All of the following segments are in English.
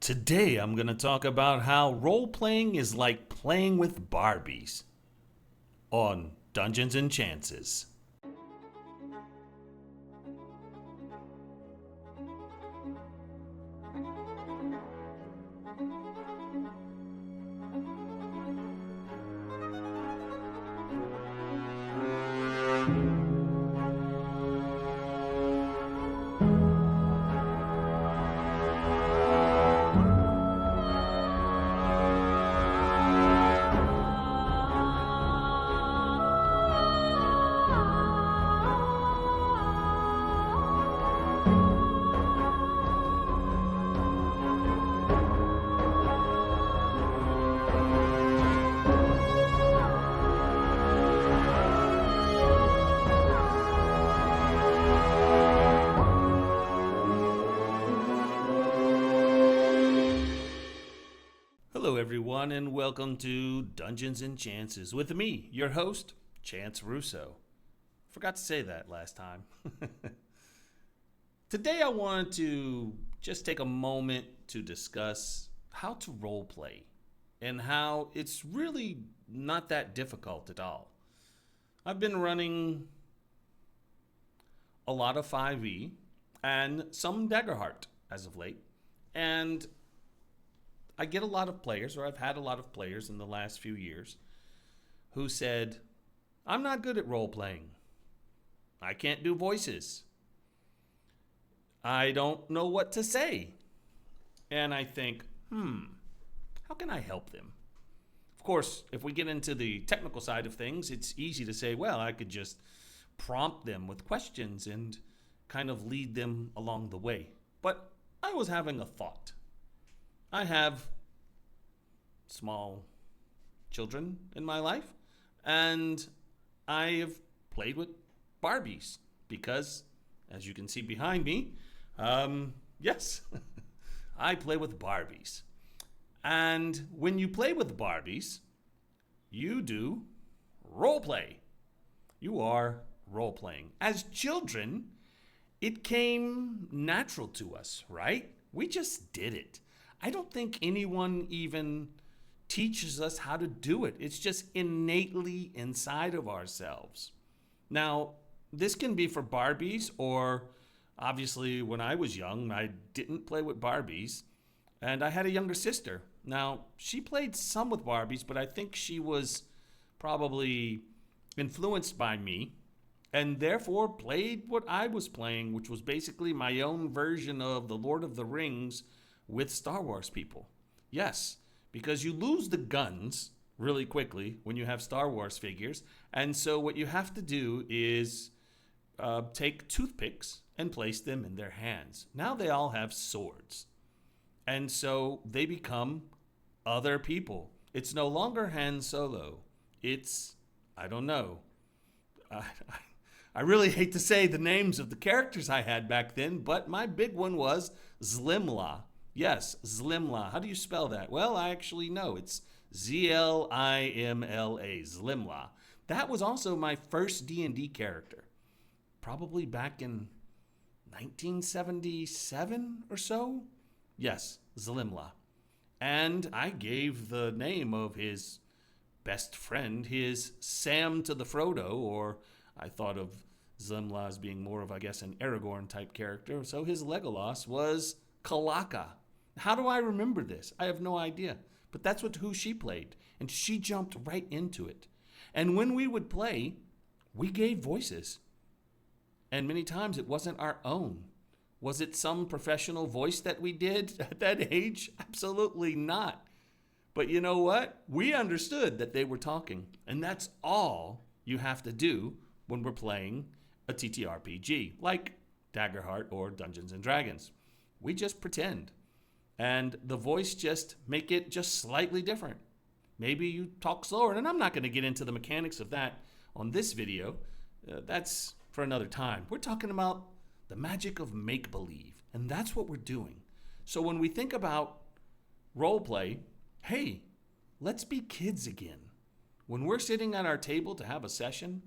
Today I'm going to talk about how role playing is like playing with Barbies on Dungeons and Chances. Hello, everyone, and welcome to Dungeons and Chances with me, your host, Chance Russo. Forgot to say that last time. Today, I wanted to just take a moment to discuss how to role play and how it's really not that difficult at all. I've been running a lot of 5e and some Daggerheart as of late, and I get a lot of players, or I've had a lot of players in the last few years, who said, I'm not good at role playing. I can't do voices. I don't know what to say. And I think, how can I help them? Of course, if we get into the technical side of things, it's easy to say, well, I could just prompt them with questions and kind of lead them along the way. But I was having a thought. I have small children in my life, and I have played with Barbies because, as you can see behind me, yes, I play with Barbies. And when you play with Barbies, you do role play. You are role playing. As children, it came natural to us, right? We just did it. I don't think anyone even teaches us how to do it. It's just innately inside of ourselves. Now, this can be for Barbies, or obviously when I was young, I didn't play with Barbies, and I had a younger sister. Now, she played some with Barbies, but I think she was probably influenced by me, and therefore played what I was playing, which was basically my own version of the Lord of the Rings with Star Wars people. Yes, because you lose the guns really quickly when you have Star Wars figures. And so what you have to do is take toothpicks and place them in their hands. Now they all have swords. And so they become other people. It's no longer Han Solo. It's, I don't know. I really hate to say the names of the characters I had back then, but my big one was Zlimla. Yes, Zlimla. How do you spell that? Well, I actually know. It's Zlimla, Zlimla. That was also my first D&D character, probably back in 1977 or so. Yes, Zlimla. And I gave the name of his best friend, his Sam to the Frodo, or I thought of Zlimla as being more of, I guess, an Aragorn type character. So his Legolas was Kalaka. How do I remember this? I have no idea. But that's who she played. And she jumped right into it. And when we would play, we gave voices. And many times it wasn't our own. Was it some professional voice that we did at that age? Absolutely not. But you know what? We understood that they were talking. And that's all you have to do when we're playing a TTRPG, like Daggerheart or Dungeons and Dragons. We just pretend. And the voice just make it just slightly different. Maybe you talk slower, and I'm not going to get into the mechanics of that on this video. That's for another time. We're talking about the magic of make-believe, and that's what we're doing. So when we think about role play, hey, let's be kids again. When we're sitting at our table to have a session,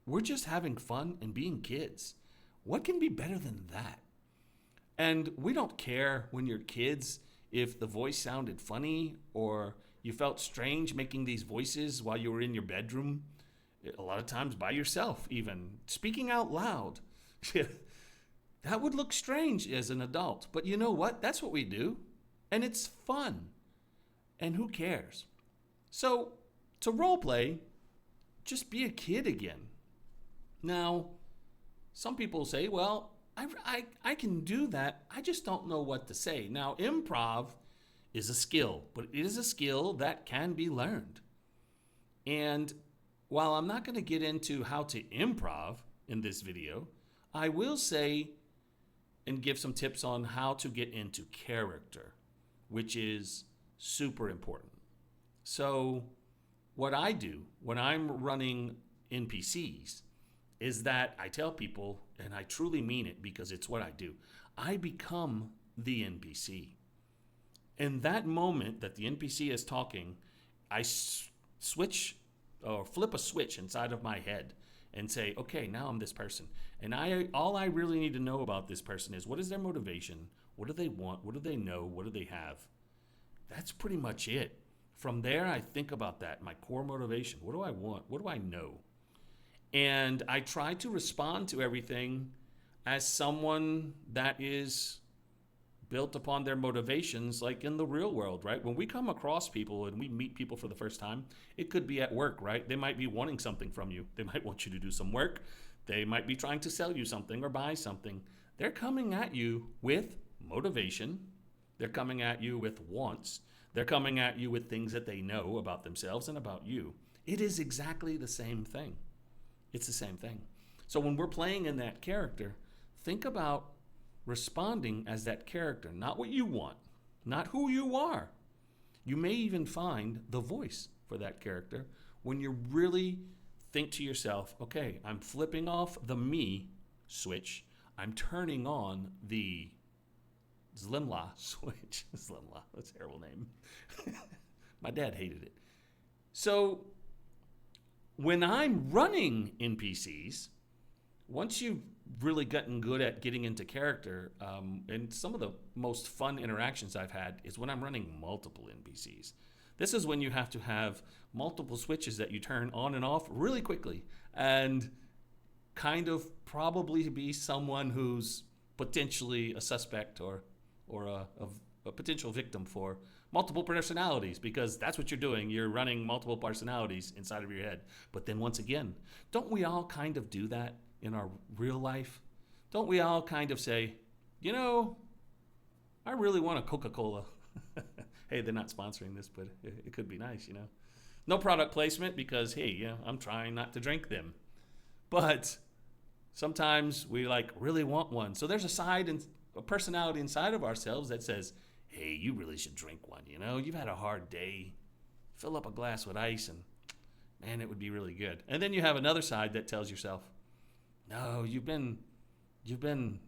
we're just having fun and being kids. What can be better than that? And we don't care when you're kids if the voice sounded funny or you felt strange making these voices while you were in your bedroom, a lot of times by yourself, even speaking out loud. That would look strange as an adult. But you know what? That's what we do. And it's fun. And who cares? So, to role play, just be a kid again. Now, some people say, well, I can do that. I just don't know what to say. Now, improv is a skill, but it is a skill that can be learned. And while I'm not going to get into how to improv in this video, I will say and give some tips on how to get into character, which is super important. So what I do when I'm running NPCs is that I tell people, and I truly mean it because it's what I do, I become the NPC. In that moment that the NPC is talking, I switch or flip a switch inside of my head and say, okay, now I'm this person. And all I really need to know about this person is, what is their motivation? What do they want? What do they know? What do they have? That's pretty much it. From there, I think about that, my core motivation. What do I want? What do I know? And I try to respond to everything as someone that is built upon their motivations, like in the real world, right? When we come across people and we meet people for the first time, it could be at work, right? They might be wanting something from you. They might want you to do some work. They might be trying to sell you something or buy something. They're coming at you with motivation. They're coming at you with wants. They're coming at you with things that they know about themselves and about you. It is exactly the same thing. It's the same thing. So when we're playing in that character, think about responding as that character, not what you want, not who you are. You may even find the voice for that character when you really think to yourself, okay, I'm flipping off the me switch. I'm turning on the Zlimla switch. Zlimla, that's a terrible name. My dad hated it. So when I'm running NPCs, once you've really gotten good at getting into character, and some of the most fun interactions I've had is when I'm running multiple NPCs. This is when you have to have multiple switches that you turn on and off really quickly and kind of probably be someone who's potentially a suspect or a potential victim for multiple personalities, because that's what you're doing. You're running multiple personalities inside of your head. But then once again, don't we all kind of do that in our real life? Don't we all kind of say, you know, I really want a Coca-Cola. Hey, they're not sponsoring this, but it could be nice, you know. No product placement because, hey, yeah, I'm trying not to drink them. But sometimes we like really want one. So there's a side and a personality inside of ourselves that says, hey, you really should drink one, you know. You've had a hard day. Fill up a glass with ice and, man, it would be really good. And then you have another side that tells yourself, no, you've been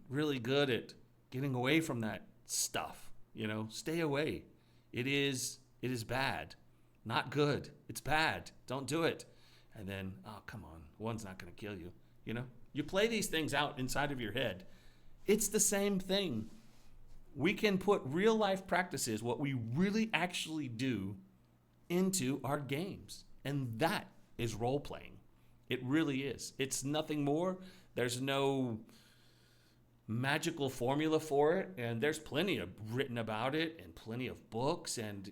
really good at getting away from that stuff, you know. Stay away. It is bad. Not good. It's bad. Don't do it. And then, oh, come on. One's not going to kill you, you know. You play these things out inside of your head. It's the same thing. We can put real life practices, what we really actually do, into our games. And that is role playing. It really is. It's nothing more. There's no magical formula for it. And there's plenty of written about it and plenty of books. And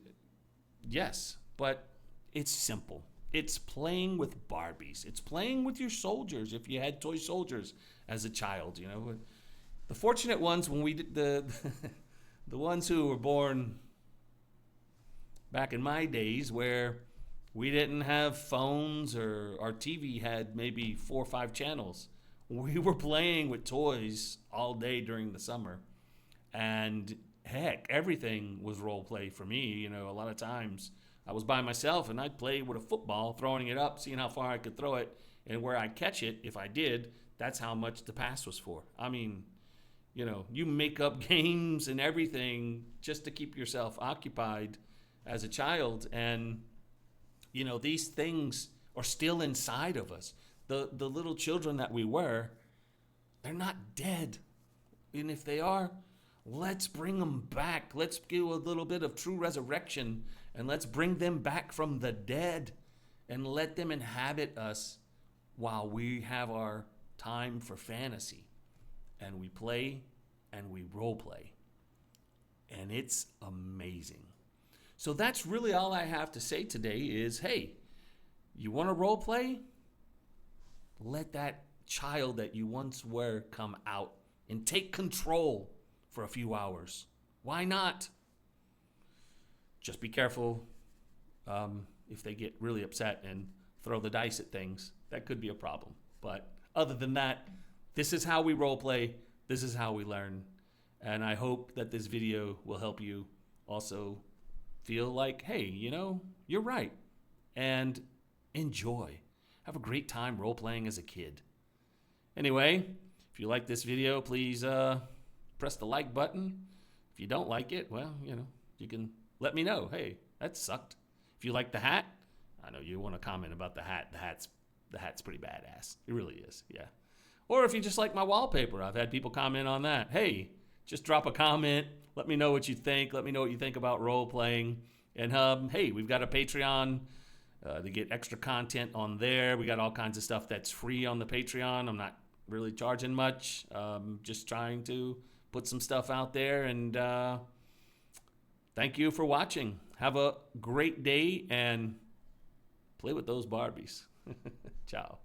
yes, but it's simple. It's playing with Barbies. It's playing with your soldiers if you had toy soldiers as a child, you know. The fortunate ones, when we did the ones who were born back in my days where we didn't have phones or our TV had maybe 4 or 5 channels. We were playing with toys all day during the summer. And heck, everything was role play for me. You know, a lot of times I was by myself and I'd play with a football, throwing it up, seeing how far I could throw it, and where I'd catch it. If I did, that's how much the pass was for. I mean, you know, you make up games and everything just to keep yourself occupied as a child. And, you know, these things are still inside of us. The little children that we were, they're not dead. And if they are, Let's bring them back. Let's do a little bit of true resurrection, and let's bring them back from the dead and let them inhabit us while we have our time for fantasy. And we play and we role play. And it's amazing. So that's really all I have to say today is, hey, you want to role play? Let that child that you once were come out and take control for a few hours. Why not? Just be careful if they get really upset and throw the dice at things. That could be a problem. But other than that, this is how we role play. This is how we learn. And I hope that this video will help you also feel like, hey, you're right. And enjoy. Have a great time role-playing as a kid. Anyway, if you like this video, please press the like button. If you don't like it, well, you can let me know. Hey, that sucked. If you like the hat, I know you want to comment about the hat. The hat's pretty badass. It really is, yeah. Or if you just like my wallpaper, I've had people comment on that. Hey, just drop a comment. Let me know what you think. Let me know what you think about role-playing. And hey, we've got a Patreon to get extra content on there. We got all kinds of stuff that's free on the Patreon. I'm not really charging much. Just trying to put some stuff out there. And thank you for watching. Have a great day and play with those Barbies. Ciao.